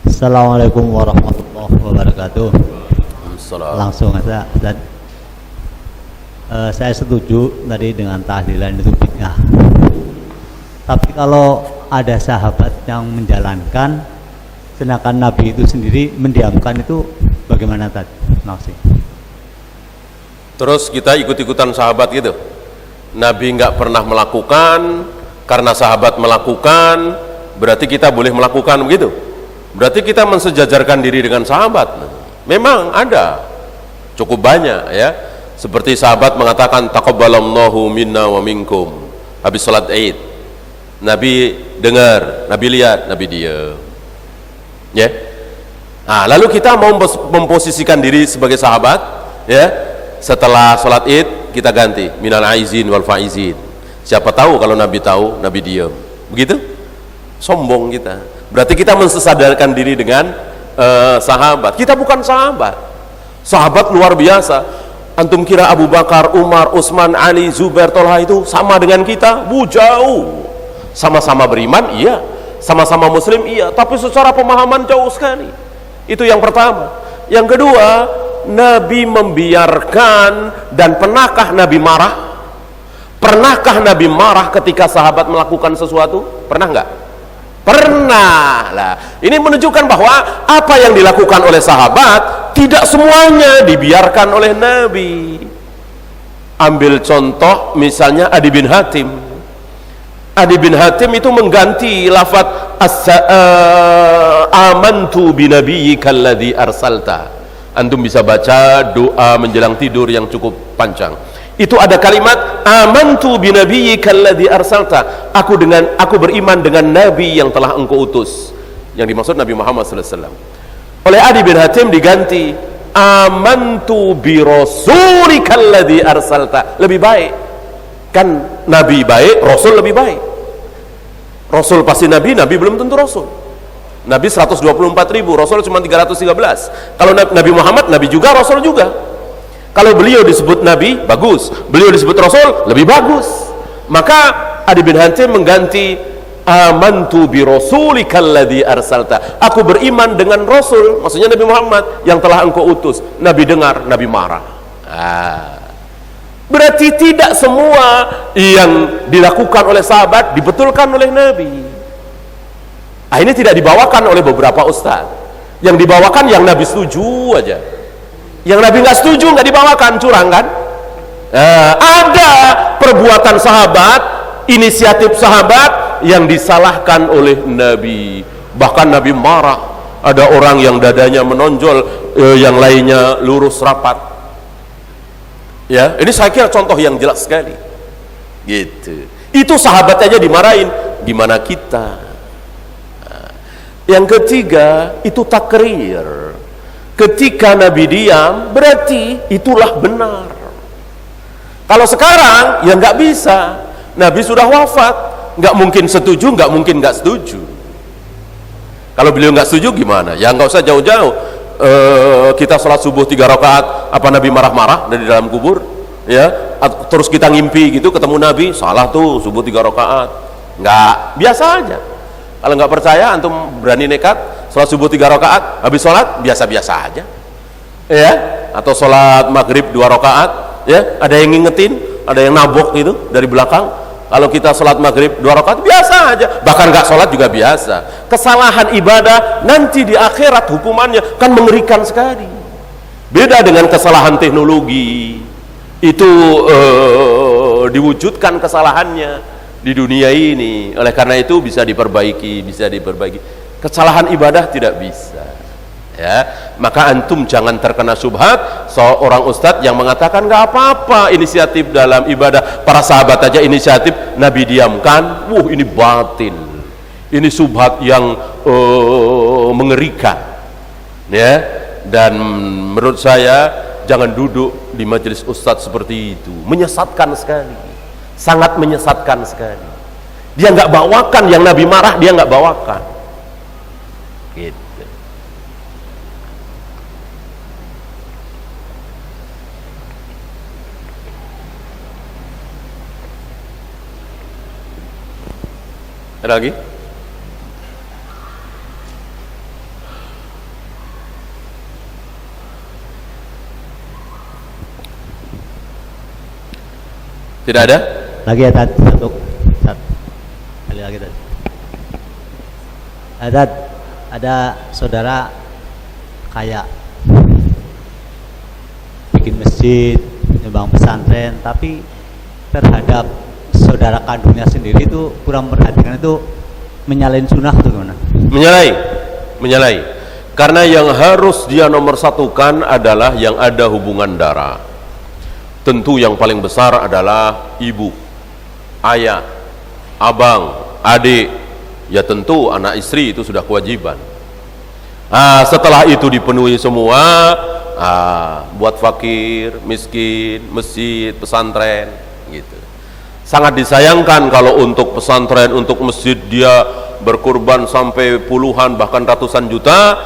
Assalamualaikum warahmatullahi wabarakatuh. Salam. Langsung aja, dan saya setuju tadi dengan tahlilan itu bid'ah. Tapi kalau ada sahabat yang menjalankan, sedangkan Nabi itu sendiri mendiamkan, itu bagaimana tadi? Maksud? Terus kita ikut-ikutan sahabat gitu. Nabi nggak pernah melakukan, karena sahabat melakukan, berarti kita boleh melakukan begitu. Berarti kita mensejajarkan diri dengan sahabat. Memang ada, cukup banyak ya. Seperti sahabat mengatakan taqabbalallahu minna wa minkum habis salat Id. Nabi dengar, Nabi lihat, Nabi diam. Ya. Nah, lalu kita mau memposisikan diri sebagai sahabat, ya. Setelah salat Id kita ganti minal aizin wal faizin. Siapa tahu kalau Nabi tahu, Nabi diam. Begitu? Sombong kita. Berarti kita mensesadarkan diri dengan sahabat. Kita bukan sahabat. Sahabat luar biasa. Antum kira Abu Bakar, Umar, Utsman, Ali, Zubair, Tolha itu sama dengan kita? Jauh. Sama-sama beriman, iya. Sama-sama muslim, iya. Tapi secara pemahaman jauh sekali. Itu yang pertama. Yang kedua, Nabi membiarkan, dan pernahkah Nabi marah? Pernahkah Nabi marah ketika sahabat melakukan sesuatu? Pernah nggak? Pernah. Lah, ini menunjukkan bahwa apa yang dilakukan oleh sahabat tidak semuanya dibiarkan oleh Nabi. Ambil contoh misalnya Adi bin Hatim. Adi bin Hatim itu mengganti lafaz amantu binabiyyika alladzi arsalta. Antum bisa baca doa menjelang tidur yang cukup panjang. Itu ada kalimat amantu binabiyyika alladzi arsalta. Aku beriman dengan nabi yang telah engkau utus. Yang dimaksud Nabi Muhammad sallallahu alaihi wasallam. Oleh Adi bin Hatim diganti amantu bi rasulika alladzi arsalta. Lebih baik. Kan nabi baik, rasul lebih baik. Rasul pasti nabi, nabi belum tentu rasul. Nabi 124.000, rasul cuma 313. Kalau Nabi Muhammad, nabi juga, rasul juga. Kalau beliau disebut nabi, bagus. Beliau disebut rasul, lebih bagus. Maka Adi bin Hatim mengganti amantu bi rasulika alladzi arsalta. Aku beriman dengan rasul, maksudnya Nabi Muhammad yang telah engkau utus. Nabi dengar, nabi marah. Berarti tidak semua yang dilakukan oleh sahabat dibetulkan oleh nabi. Ini tidak dibawakan oleh beberapa ustaz. Yang dibawakan yang nabi setuju aja. Yang nabi nggak setuju nggak dibawakan, curang kan? Ada perbuatan sahabat, inisiatif sahabat yang disalahkan oleh nabi. Bahkan nabi marah. Ada orang yang dadanya menonjol, yang lainnya lurus rapat. Ya, ini saya kira contoh yang jelas sekali. Gitu. Itu sahabat aja dimarahin, gimana kita? Yang ketiga itu takrir. Ketika Nabi diam, berarti itulah benar. Kalau sekarang ya nggak bisa. Nabi sudah wafat, nggak mungkin setuju, nggak mungkin nggak setuju. Kalau beliau nggak setuju gimana? Ya nggak usah jauh-jauh. Kita sholat subuh 3 rakaat, apa Nabi marah-marah dari dalam kubur? Ya, terus kita ngimpi gitu ketemu Nabi, salah tuh subuh 3 rakaat. Nggak, biasa aja. Kalau nggak percaya, antum berani nekat sholat subuh 3 rakaat, habis sholat biasa-biasa aja, ya. Atau sholat maghrib 2 rakaat, ya. Ada yang ngingetin, ada yang nabok gitu dari belakang. Kalau kita sholat maghrib 2 rakaat biasa aja, bahkan nggak sholat juga biasa. Kesalahan ibadah nanti di akhirat hukumannya kan mengerikan sekali. Beda dengan kesalahan teknologi, itu diwujudkan kesalahannya di dunia ini. Oleh karena itu bisa diperbaiki. Kesalahan ibadah tidak bisa, ya. Maka antum jangan terkena syubhat seorang ustadz yang mengatakan nggak apa-apa inisiatif dalam ibadah. Para sahabat aja inisiatif, Nabi diamkan. Ini batil, ini syubhat yang mengerikan, ya. Dan menurut saya jangan duduk di majelis ustadz seperti itu. Menyesatkan sekali, sangat menyesatkan sekali. Dia nggak bawakan yang Nabi marah, dia nggak bawakan. Gitu. Ada lagi? Tidak ada? Lagi ya Tad, satu. Kali lagi Tad. Tad, ada saudara kayak bikin masjid, nyumbang pesantren, tapi terhadap saudara kandungnya sendiri itu kurang perhatikan, itu menyalahin sunnah atau gimana? Menyalahi. Karena yang harus dia nomor satukan adalah yang ada hubungan darah. Tentu yang paling besar adalah ibu, ayah, abang, adik. Ya tentu anak istri itu sudah kewajiban. Setelah itu dipenuhi semua, buat fakir, miskin, masjid, pesantren, gitu. Sangat disayangkan kalau untuk pesantren, untuk masjid dia berkorban sampai puluhan bahkan ratusan juta,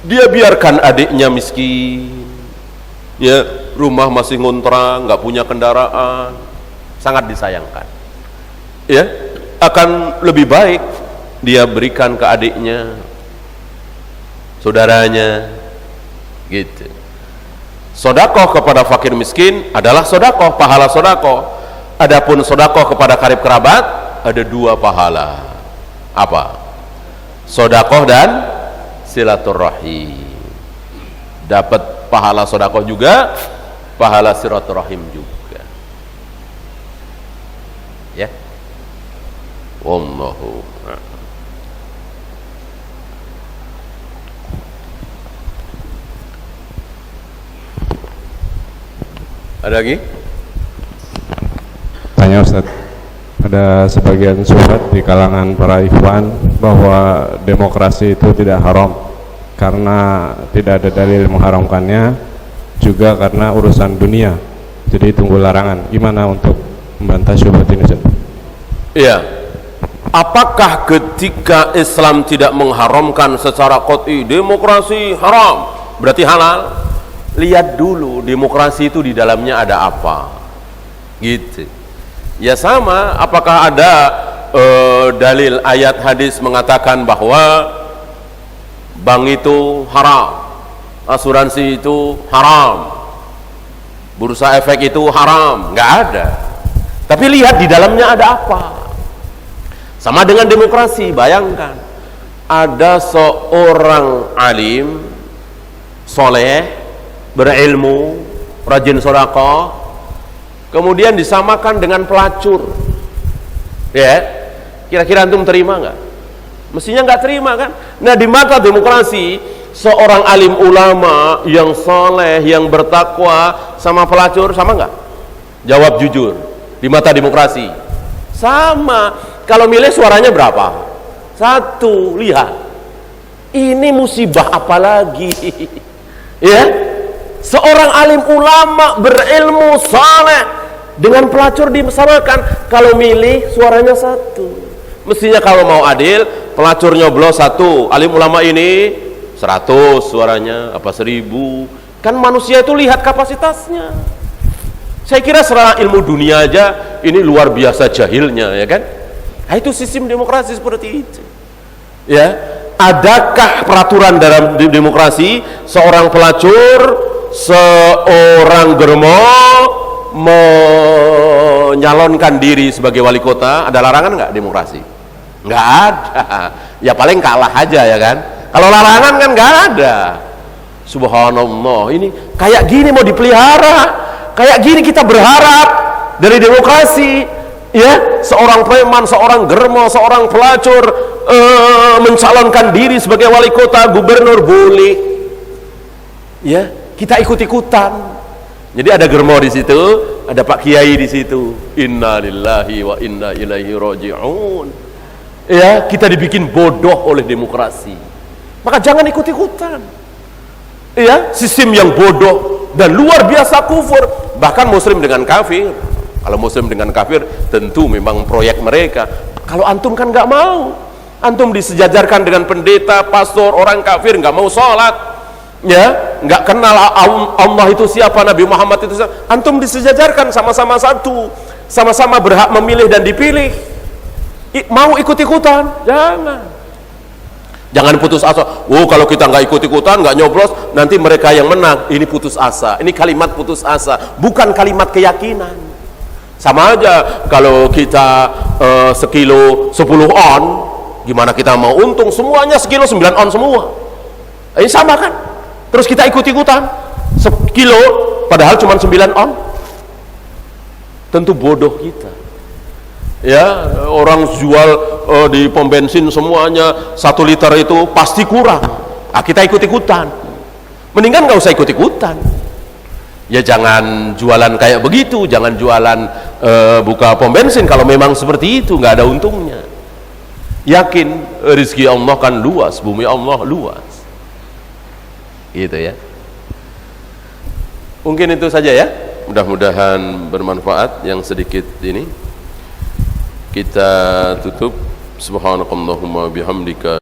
dia biarkan adiknya miskin, ya rumah masih ngontrak, nggak punya kendaraan. Sangat disayangkan. Ya, akan lebih baik dia berikan ke adiknya, saudaranya, gitu. Sodakoh kepada fakir miskin adalah sodakoh, pahala sodakoh. Adapun sodakoh kepada karib kerabat ada 2 pahala. Apa? Sodakoh dan silaturahim. Dapat pahala sodakoh juga, pahala silaturahim juga. Ya. Wallahu a'lam. Ada lagi? Tanya Ustaz, ada sebagian syubhat di kalangan para ikhwan bahwa demokrasi itu tidak haram karena tidak ada dalil mengharamkannya, juga karena urusan dunia, jadi tunggu larangan. Gimana untuk membantah syubhat ini Ustaz? Iya. Apakah ketika Islam tidak mengharamkan secara qat'i demokrasi haram, berarti halal? Lihat dulu demokrasi itu di dalamnya ada apa, gitu. Ya sama, apakah ada dalil ayat hadis mengatakan bahwa bank itu haram, asuransi itu haram, bursa efek itu haram? Nggak ada. Tapi lihat di dalamnya ada apa. Sama dengan demokrasi, bayangkan ada seorang alim soleh, berilmu, rajin sedekah, kemudian disamakan dengan pelacur. Ya, kira-kira antum terima nggak? Mestinya nggak terima kan? Nah, di mata demokrasi, seorang alim ulama yang soleh, yang bertakwa sama pelacur sama nggak? Jawab jujur. Di mata demokrasi sama. Kalau milih suaranya berapa? 1. Lihat, ini musibah apa lagi? Ya, seorang alim ulama berilmu soleh dengan pelacur disamakan. Kalau milih suaranya 1. Mestinya kalau mau adil, pelacur nyoblos 1, alim ulama ini 100 suaranya, apa 1000. Kan manusia itu lihat kapasitasnya. Saya kira secara ilmu dunia aja ini luar biasa jahilnya, ya kan? Nah, itu sistem demokrasi seperti itu. Ya, adakah peraturan dalam demokrasi seorang pelacur, seorang germo menyalonkan diri sebagai wali kota? Ada larangan nggak demokrasi? Nggak ada. Ya paling kalah aja, ya kan? Kalau larangan kan nggak ada. Subhanallah, ini kayak gini mau dipelihara, kayak gini kita berharap dari demokrasi. Ya, seorang preman, seorang germo, seorang pelacur mencalonkan diri sebagai wali kota, gubernur, boleh. Ya, kita ikut-ikutan. Jadi ada germo di situ, ada Pak Kiai di situ. Inna lillahi wa inna ilaihi raji'un. Ya, kita dibikin bodoh oleh demokrasi. Maka jangan ikut-ikutan. Ya, sistem yang bodoh dan luar biasa kufur, bahkan muslim dengan kafir. Kalau muslim dengan kafir tentu memang proyek mereka. Kalau antum kan nggak mau, antum disejajarkan dengan pendeta, pastor, orang kafir, nggak mau sholat, ya, nggak kenal Allah itu siapa, Nabi Muhammad itu siapa. Antum disejajarkan sama-sama satu, sama-sama berhak memilih dan dipilih. Mau ikut-ikutan? Jangan putus asa. Oh, kalau kita nggak ikut-ikutan, nggak nyoblos, nanti mereka yang menang. Ini putus asa. Ini kalimat putus asa, bukan kalimat keyakinan. Sama aja kalau kita sekilo 10 on, gimana kita mau untung? Semuanya sekilo 9 on semua. Ini sama kan? Terus kita ikut-ikutan sekilo padahal cuma 9 on. Tentu bodoh kita. Ya, orang jual di pom bensin semuanya 1 liter itu pasti kurang. Kita ikut-ikutan. Mendingan nggak usah ikut-ikutan. Ya jangan jualan kayak begitu, jangan jualan buka pom bensin kalau memang seperti itu, nggak ada untungnya. Yakin rezeki Allah kan luas, bumi Allah luas, gitu ya. Mungkin itu saja ya, mudah-mudahan bermanfaat yang sedikit ini. Kita tutup. Subhanakallahumma bihamdika